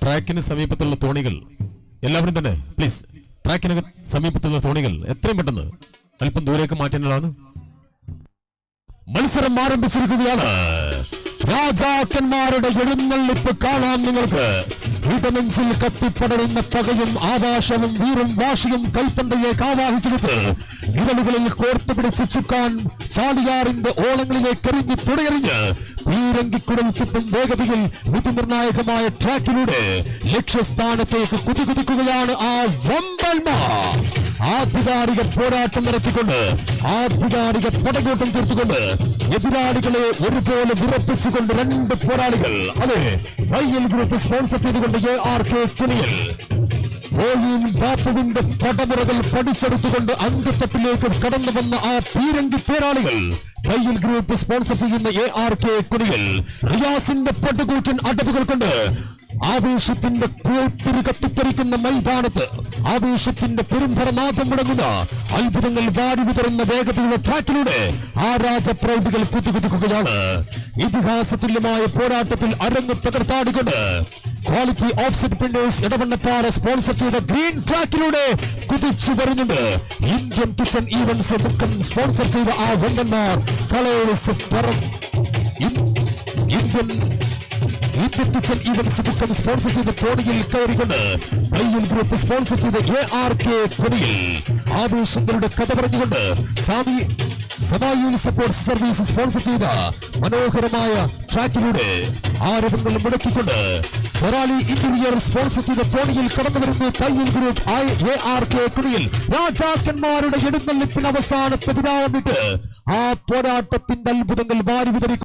ട്രാക്കിന് സമീപത്തുള്ള തോണികൾ എല്ലാവരും തന്നെ പ്ലീസ് ട്രാക്കിന് സമീപത്തുള്ള തോണികൾ എത്രയും പെട്ടെന്ന് അല്പം ദൂരേക്ക് മാറ്റാനുള്ളതാണ്. മത്സരം ആരംഭിച്ചിരിക്കുകയാണ്. രാജാക്കന്മാരുടെ എഴുന്നള്ളിപ്പ് കാണാൻ നിങ്ങൾക്ക് ഇടനെഞ്ചിൽ കത്തിപ്പടരുന്ന പകയും ആകാശവും വീറും വാശിയും കൈത്തണ്ടയിലേക്ക് ആവാഹിച്ചെടുത്ത് വിരലുകളിൽ കോർത്തു പിടിച്ച് ചുക്കാൻ ചാലിയാറിന്റെ ഓളങ്ങളിലേക്ക് എറിഞ്ഞ് തുടയെറിഞ്ഞ് പീരങ്കിക്കുടൽ തുപ്പും വേഗതയിൽ വിധിനിർണായകമായ ട്രാക്കിലൂടെ ലക്ഷ്യസ്ഥാനത്തേക്ക് കുതികുതിക്കുകയാണ് ആ വമ്പന്മാർ. ആധികാരിക പോരാട്ടം നടത്തിക്കൊണ്ട് ആധികാരിക പടകൂട്ടം തീർത്തുകൊണ്ട് എതിരാളികളെ ഒരുപോലെ വിറപ്പിച്ചുകൊണ്ട് രണ്ട് പോരാളികൾ. അതെ, വൈഎൽ ഗ്രൂപ്പ് സ്പോൺസർ ചെയ്തുകൊണ്ട് ARK കുനിയൽ ബാപ്പുവിന്റെ പടമുറകൾ പഠിച്ചെടുത്തുകൊണ്ട് അങ്കത്തട്ടിലേക്ക് കടന്നു വന്ന ആ പീരങ്കി പോരാളികൾ. വൈഎൽ ഗ്രൂപ്പ് സ്പോൺസർ ചെയ്യുന്ന ARK കുനിയൽ റിയാസിന്റെ പടുകൂറ്റൻ അടവുകൾ കൊണ്ട് ആവേശത്തിന്റെ പൂത്തിരി കത്തിത്തെറിക്കുന്ന മൈതാനത്ത് ആവേശത്തിന്റെ പെരുമ്പറനാഥം മുടങ്ങുന്ന അത്ഭുതങ്ങൾ വാരി വിതറുന്ന വേഗതയുള്ള ട്രാക്കിലൂടെ ആ രാജപ്രൗഢികൾ കുതികുതിക്കുകയാണ്. ഇതിഹാസതുല്യമായ പോരാട്ടത്തിൽ അരങ്ങ് തകർത്താടിക്കൊണ്ട് quality offset printers Edavannappara sponsor ചെയ്ത ഗ്രീൻ ട്രാക്കിലൂടെ കുതിച്ചു വരുന്നുണ്ട്. ഇന്ത്യൻ കിച്ചൺ ഈവന്റ്സ് മുഖം സ്പോൺസർ ചെയ്ത ആ വമ്പന്മാർ കളേഴ്സ് ഇന്ത്യൻ കിച്ചൺ ഈവന്റ്സ് മുഖം സ്പോൺസർ ചെയ്ത തോണിയിൽ കയറിക്കൊണ്ട് വൈഎൽ ഗ്രൂപ്പ് സ്പോൺസർ ചെയ്ത ARK കുനിയിൽ ആവേശങ്ങളുടെ കഥ പറഞ്ഞുകൊണ്ട് സമായുൽ സപ്പോർട്ട് സർവീസ് സ്പോൺസർ ചെയ്ത മനോഹരമായ ട്രാക്കിലൂടെ ആരവങ്ങൾ മുടക്കിക്കൊണ്ട് ഫെറാലി ഇന്റീരിയർ സ്പോൺസർ ചെയ്ത തോണിയിൽ കടന്നു വരുന്ന വൈഎൽ ഗ്രൂപ്പ് ARK കുനിയിൽ രാജാക്കന്മാരുടെ എഴുന്നള്ളിപ്പിന് അവസാനത്തെ വിരാമിട്ട് ആ പോരാട്ടത്തിന്റെ അത്ഭുതങ്ങൾ വാരി വിതറി